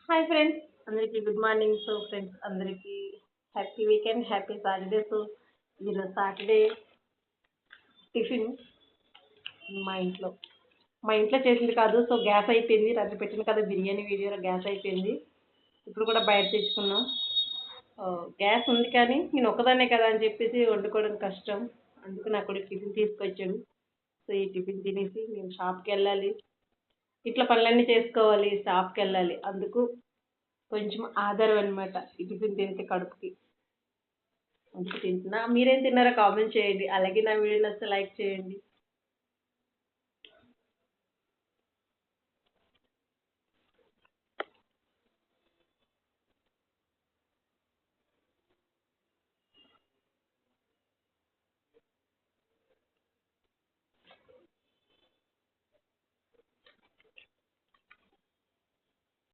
Hi friends, అందరికీ good morning. So friends అందరికీ happy weekend, happy Saturday. So ఈరోజు Saturday tiffin మా ఇంట్లో మా ఇంట్లో చేసింది కాదు. సో గ్యాస్ అయిపోయింది. రాత్రి పెట్టిన కదా బిర్యానీ వీడియోలో గ్యాస్ అయిపోయింది. ఇప్పుడు కూడా బయట తెచ్చుకున్నాం. గ్యాస్ ఉంది కానీ నేను ఒక్కదాన్నే కదా అని చెప్పేసి వండుకోవడం కష్టం. అందుకు నా కొడుకు టిఫిన్ తీసుకొచ్చాడు. సో ఈ టిఫిన్ తినేసి మేము షాప్కి వెళ్ళాలి. ఇట్లా పనులన్నీ చేసుకోవాలి, షాప్కి వెళ్ళాలి. అందుకు కొంచెం ఆధారం అనమాట ఈ టిఫిన్ తింటే కడుపుకి. అందుకు తింటున్నా. మీరేం తిన్నారో కామెంట్ చేయండి. అలాగే నా వీడియో నచ్చితే లైక్ చేయండి.